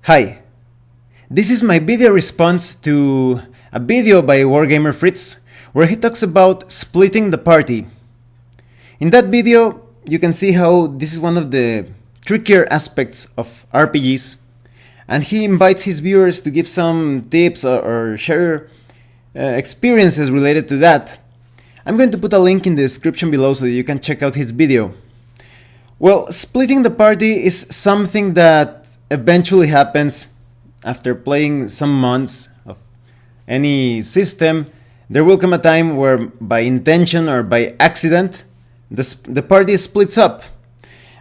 Hi, this is my video response to a video by Wargammer Fritz where he talks about splitting the party. In that video, you can see how this is one of the trickier aspects of RPGs, and he invites his viewers to give some tips or share experiences related to that. I'm going to put a link in the description below so that you can check out his video. Well, splitting the party is something that eventually happens after playing some months of any system. There will come a time where by intention or by accident the party splits up,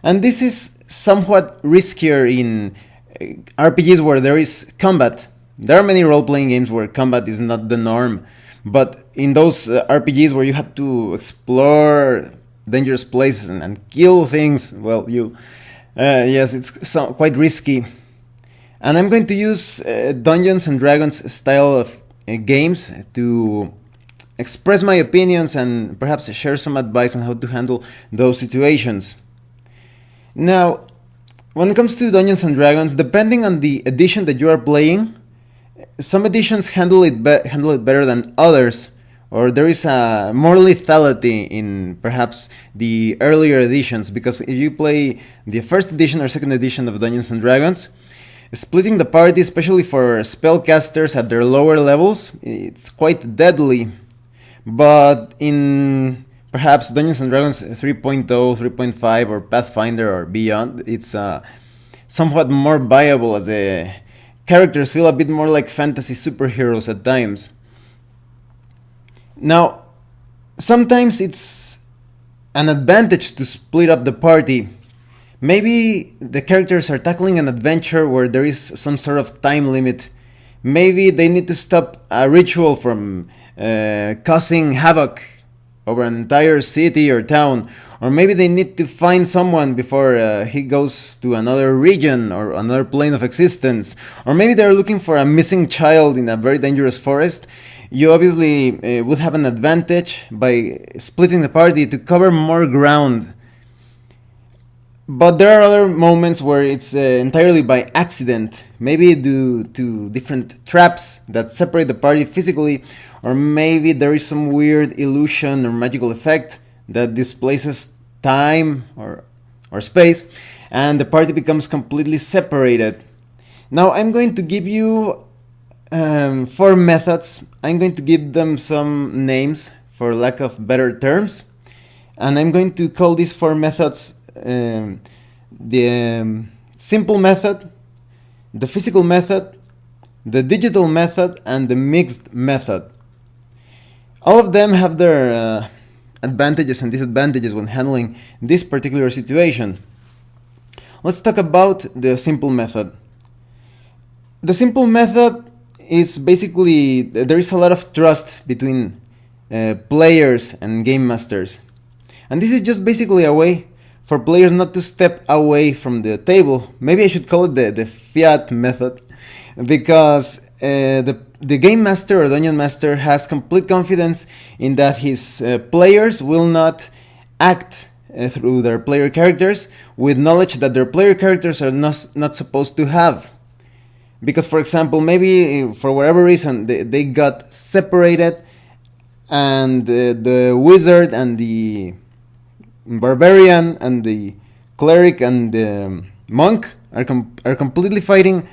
and this is somewhat riskier in RPGs where there is combat. There are many role-playing games where combat is not the norm, but in those RPGs where you have to explore dangerous places and kill things, well, yes, it's quite risky. And I'm going to use Dungeons and Dragons style of games to express my opinions and perhaps share some advice on how to handle those situations. Now, when it comes to Dungeons and Dragons, depending on the edition that you are playing, some editions handle it better than others, or there is a more lethality in perhaps the earlier editions, because if you play the first edition or second edition of Dungeons and Dragons, splitting the party, especially for spellcasters at their lower levels, it's quite deadly. But in perhaps Dungeons and Dragons 3.0, 3.5, or Pathfinder or beyond, it's somewhat more viable, as the characters feel a bit more like fantasy superheroes at times. Now, sometimes it's an advantage to split up the party. Maybe the characters are tackling an adventure where there is some sort of time limit. Maybe they need to stop a ritual from causing havoc over an entire city or town. Or maybe they need to find someone before he goes to another region or another plane of existence. Or maybe they're looking for a missing child in a very dangerous forest. You obviously would have an advantage by splitting the party to cover more ground. But there are other moments where it's entirely by accident, maybe due to different traps that separate the party physically, or maybe there is some weird illusion or magical effect that displaces time or space, and the party becomes completely separated. Now I'm going to give you 4 methods. I'm going to give them some names for lack of better terms, and I'm going to call these 4 methods the simple method, the physical method, the digital method, and the mixed method. All of them have their advantages and disadvantages when handling this particular situation. Let's talk about the simple method. The simple method is basically, there is a lot of trust between players and game masters. And this is just basically a way for players not to step away from the table. Maybe I should call it the fiat method, because the game master or dungeon master has complete confidence in that his players will not act through their player characters with knowledge that their player characters are not supposed to have. Because, for example, maybe for whatever reason they got separated, and the wizard and the barbarian and the cleric and the monk are completely fighting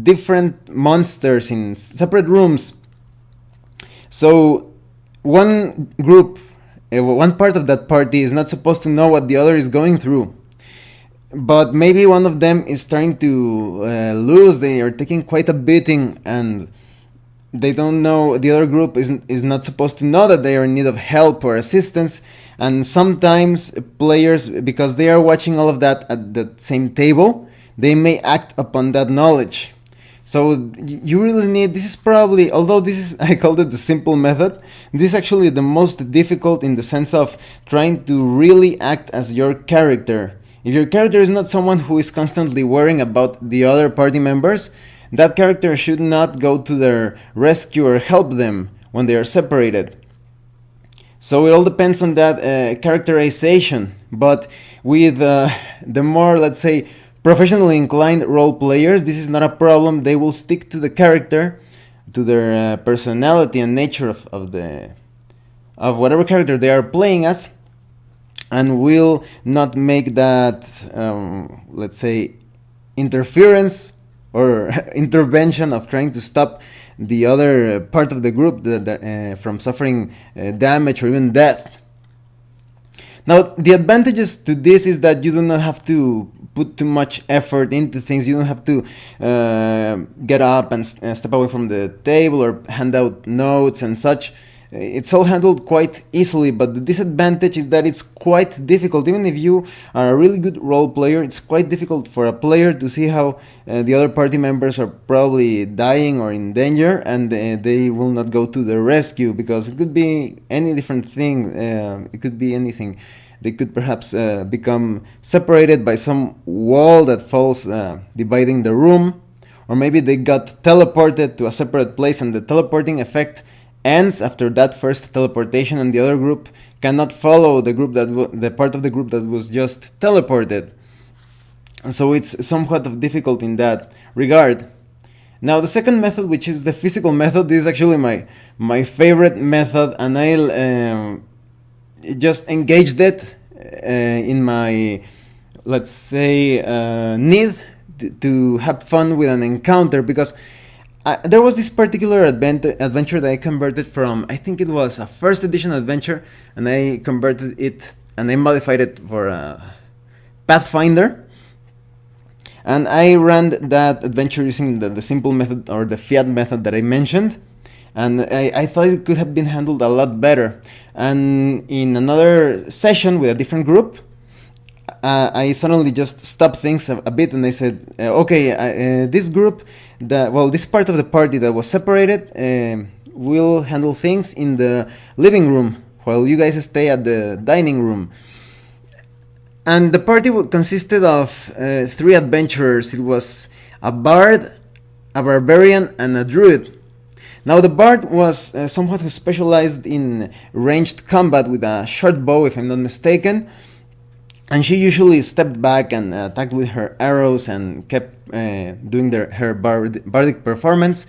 different monsters in separate rooms. So one group, one part of that party is not supposed to know what the other is going through. But maybe one of them is starting to lose. They are taking quite a beating, and they don't know, the other group is not supposed to know that they are in need of help or assistance. And sometimes players, because they are watching all of that at the same table, they may act upon that knowledge. So you really need, this is probably, although this is, I called it the simple method, this is actually the most difficult in the sense of trying to really act as your character. If your character is not someone who is constantly worrying about the other party members, that character should not go to their rescue or help them when they are separated. So it all depends on that characterization. But with the more, let's say, professionally inclined role players, this is not a problem. They will stick to the character, to their personality and nature of whatever character they are playing as, and will not make that, let's say, interference or intervention of trying to stop the other part of the group from suffering damage or even death. Now, the advantages to this is that you do not have to put too much effort into things. You don't have to get up and step away from the table or hand out notes and such. It's all handled quite easily, but the disadvantage is that it's quite difficult. Even if you are a really good role player, it's quite difficult for a player to see how the other party members are probably dying or in danger, and they will not go to the rescue, because it could be any different thing. It could be anything. They could perhaps become separated by some wall that falls dividing the room, or maybe they got teleported to a separate place, and the teleporting effect ends after that first teleportation, and the other group cannot follow the group the part of the group that was just teleported. So it's somewhat of difficult in that regard. Now, the second method, which is the physical method, is actually my favorite method, and I'll just engaged it in my, let's say, need to have fun with an encounter, because there was this particular adventure that I converted from, I think it was a first edition adventure, and I converted it and I modified it for a Pathfinder. And I ran that adventure using the simple method, or the fiat method that I mentioned. And I thought it could have been handled a lot better. And in another session with a different group, I suddenly just stopped things a bit, and I said, okay, this group, this part of the party that was separated will handle things in the living room, while you guys stay at the dining room. And the party consisted of 3 adventurers. It was a bard, a barbarian, and a druid. Now, the bard was somewhat specialized in ranged combat with a short bow, if I'm not mistaken. And she usually stepped back and attacked with her arrows and kept doing her bardic performance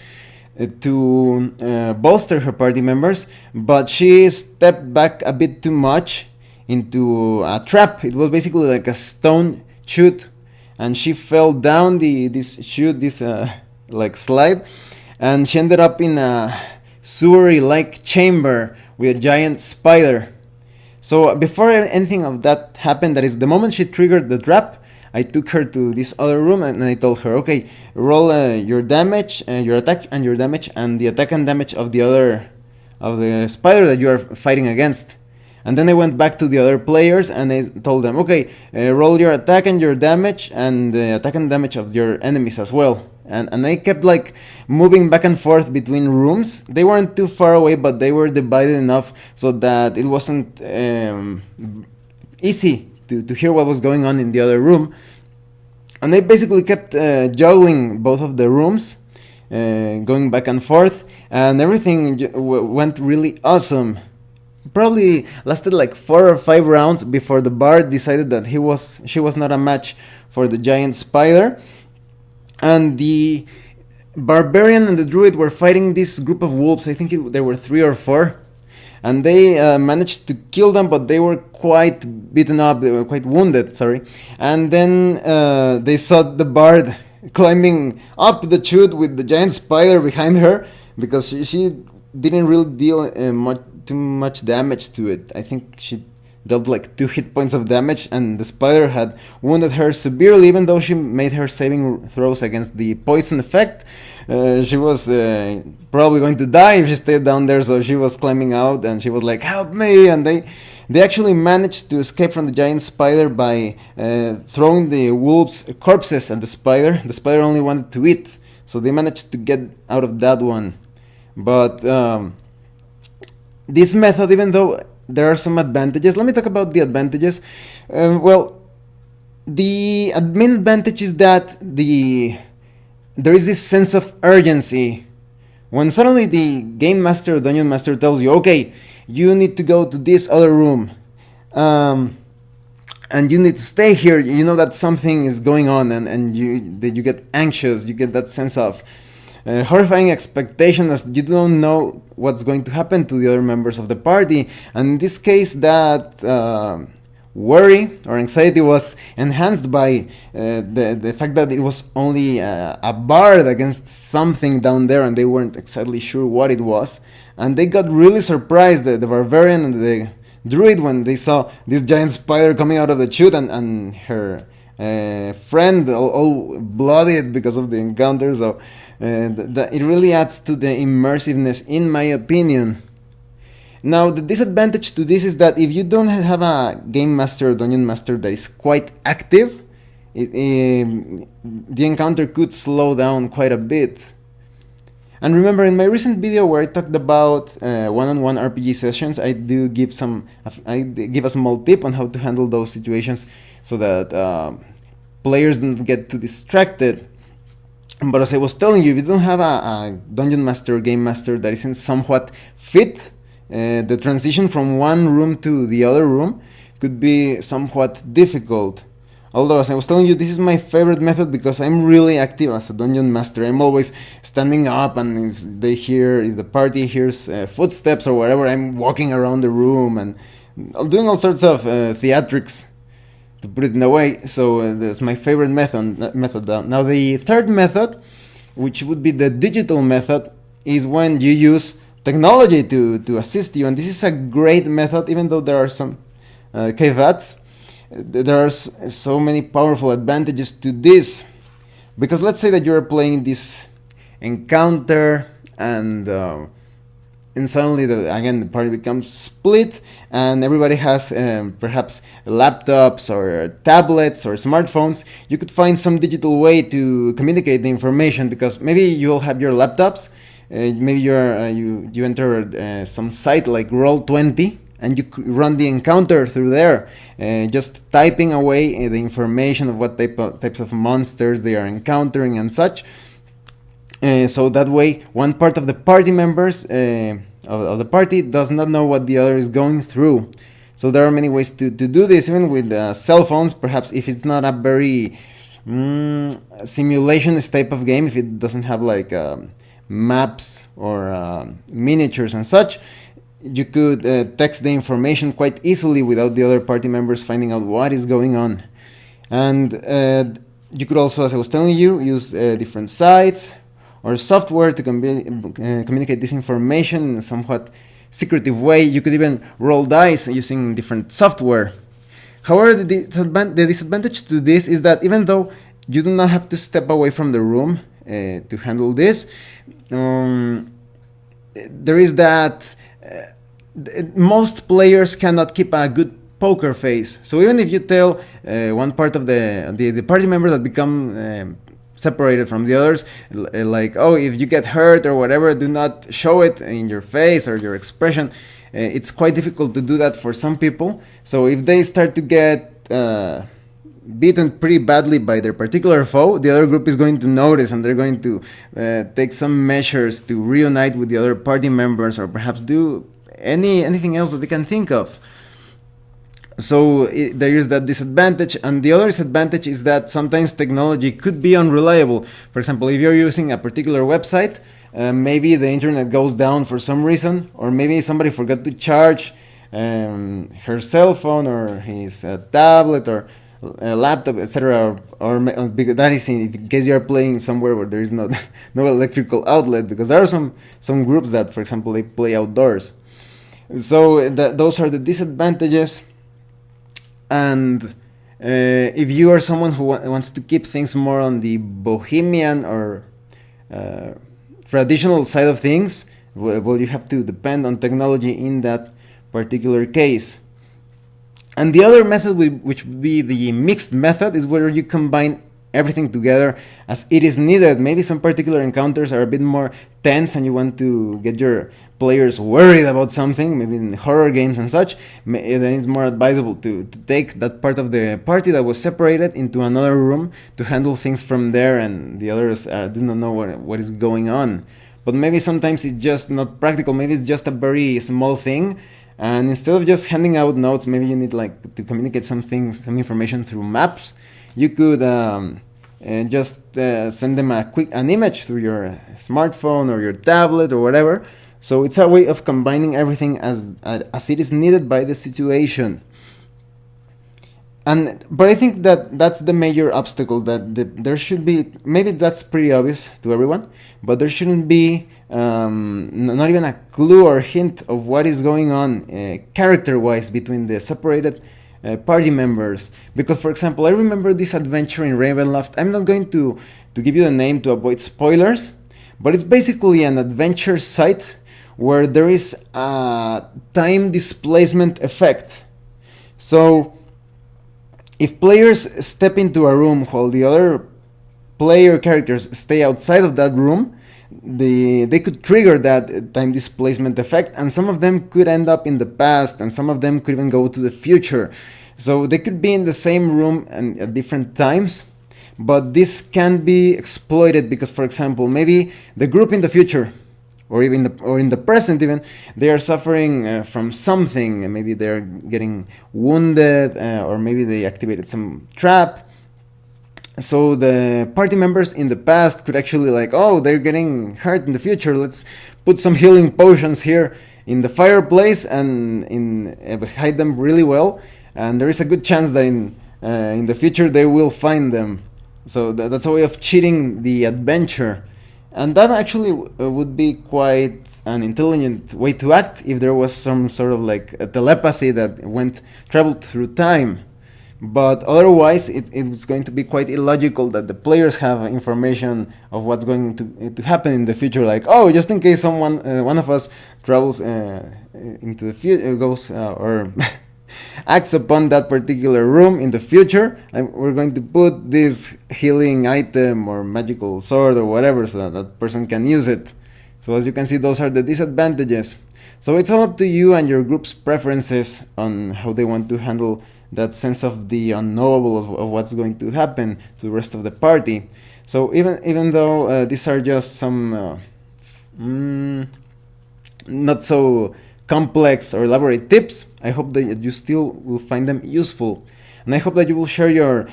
to bolster her party members. But she stepped back a bit too much into a trap. It was basically like a stone chute, and she fell down this chute, this like slide, and she ended up in a sewer-like chamber with a giant spider. So before anything of that happened, that is, the moment she triggered the trap, I took her to this other room and I told her, okay, roll your damage, your attack and your damage, and the attack and damage of the spider that you are fighting against. And then I went back to the other players and I told them, okay, roll your attack and your damage, and the attack and damage of your enemies as well. And I kept like moving back and forth between rooms. They weren't too far away, but they were divided enough so that it wasn't easy to hear what was going on in the other room. And I basically kept juggling both of the rooms, going back and forth, and everything went really awesome. Probably lasted like 4 or 5 rounds before the bard decided that she was not a match for the giant spider. And the barbarian and the druid were fighting this group of wolves. I think there were 3 or 4. And they managed to kill them, but they were quite beaten up. They were quite wounded, sorry. And then they saw the bard climbing up the chute with the giant spider behind her, because she didn't really deal too much damage to it. I think she dealt like 2 hit points of damage, and the spider had wounded her severely, even though she made her saving throws against the poison effect. She was probably going to die if she stayed down there, so she was climbing out and she was like, help me! And they actually managed to escape from the giant spider by throwing the wolves' corpses at the spider. The spider only wanted to eat, so they managed to get out of that one. But this method, even though there are some advantages, let me talk about the advantages. The main advantage is that there is this sense of urgency. When suddenly the game master or dungeon master tells you, okay, you need to go to this other room, and you need to stay here. You know that something is going on, and you get anxious. You get that sense of horrifying expectation, as you don't know what's going to happen to the other members of the party. And in this case, that worry or anxiety was enhanced by the fact that it was only a bard against something down there, and they weren't exactly sure what it was. And they got really surprised, the barbarian and the druid, when they saw this giant spider coming out of the chute, and her friend all bloodied because of the encounter. So it really adds to the immersiveness, in my opinion. Now, the disadvantage to this is that if you don't have a game master or dungeon master that is quite active, the encounter could slow down quite a bit. And remember, in my recent video where I talked about one-on-one RPG sessions, I give a small tip on how to handle those situations so that players don't get too distracted. But as I was telling you, if you don't have a dungeon master or game master that isn't somewhat fit, the transition from one room to the other room could be somewhat difficult. Although, as I was telling you, this is my favorite method because I'm really active as a dungeon master. I'm always standing up, and if the party hears footsteps or whatever, I'm walking around the room and doing all sorts of theatrics, to put it in a way. So that's my favorite method. Now, the third method, which would be the digital method, is when you use technology to assist you. And this is a great method, even though there are some caveats. There are so many powerful advantages to this, because let's say that you're playing this encounter, and suddenly the party becomes split, and everybody has perhaps laptops or tablets or smartphones. You could find some digital way to communicate the information, because maybe you'll have your laptops, maybe you enter some site like Roll20, and you run the encounter through there, just typing away the information of what types of monsters they are encountering and such. So that way, one part of the party members of the party does not know what the other is going through. So there are many ways to do this, even with cell phones. Perhaps if it's not a very simulation-ish type of game, if it doesn't have like maps or miniatures and such, you could text the information quite easily without the other party members finding out what is going on. And you could also, as I was telling you, use different sites or software to communicate this information in a somewhat secretive way. You could even roll dice using different software. However, the disadvantage to this is that even though you do not have to step away from the room to handle this, there is that most players cannot keep a good poker face. So even if you tell one part of the party members that become separated from the others, like, oh, if you get hurt or whatever, do not show it in your face or your expression, it's quite difficult to do that for some people. So if they start to get beaten pretty badly by their particular foe, the other group is going to notice, and they're going to take some measures to reunite with the other party members, or perhaps do anything else that they can think of. So there is that disadvantage, and the other disadvantage is that sometimes technology could be unreliable. For example, if you're using a particular website, maybe the internet goes down for some reason, or maybe somebody forgot to charge her cell phone or his tablet or laptop, etc. Or that is in case you are playing somewhere where there is no electrical outlet, because there are some groups that, for example, they play outdoors. So those are the disadvantages. And if you are someone who wants to keep things more on the bohemian or traditional side of things, well, you have to depend on technology in that particular case. And the other method, which would be the mixed method, is where you combine everything together as it is needed. Maybe some particular encounters are a bit more tense and you want to get your players worried about something, maybe in horror games and such, then it's more advisable to take that part of the party that was separated into another room to handle things from there, and the others do not know what is going on. But maybe sometimes it's just not practical, maybe it's just a very small thing, And instead of just handing out notes, maybe you need like to communicate some things, some information through maps. You could just send them an image through your smartphone or your tablet or whatever. So it's a way of combining everything as it is needed by the situation. But I think that that's the major obstacle, that there should be, maybe that's pretty obvious to everyone, but there shouldn't be not even a clue or hint of what is going on character-wise between the separated party members. Because, for example, I remember this adventure in Ravenloft. I'm not going to give you the name to avoid spoilers, but it's basically an adventure site where there is a time displacement effect. So if players step into a room while the other player characters stay outside of that room, they could trigger that time displacement effect, and some of them could end up in the past, and some of them could even go to the future. So they could be in the same room and at different times, but this can be exploited because, for example, maybe the group in the future, or even in the present even, they are suffering from something. Maybe they're getting wounded, or maybe they activated some trap. So the party members in the past could actually like, oh, they're getting hurt in the future, let's put some healing potions here in the fireplace and hide them really well, and there is a good chance that in the future they will find them. So that's a way of cheating the adventure. And that actually would be quite an intelligent way to act if there was some sort of like a telepathy that traveled through time. But otherwise, it's going to be quite illogical that the players have information of what's going to happen in the future. Like, oh, just in case one of us travels into the future, goes or acts upon that particular room in the future, we're going to put this healing item or magical sword or whatever so that person can use it. So as you can see, those are the disadvantages. So it's all up to you and your group's preferences on how they want to handle that sense of the unknowable of what's going to happen to the rest of the party. So even though these are just some not so complex or elaborate tips, I hope that you still will find them useful. And I hope that you will share your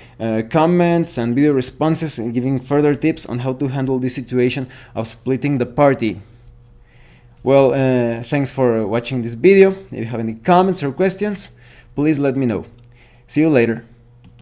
comments and video responses and giving further tips on how to handle this situation of splitting the party. Well, thanks for watching this video. If you have any comments or questions, please let me know. See you later.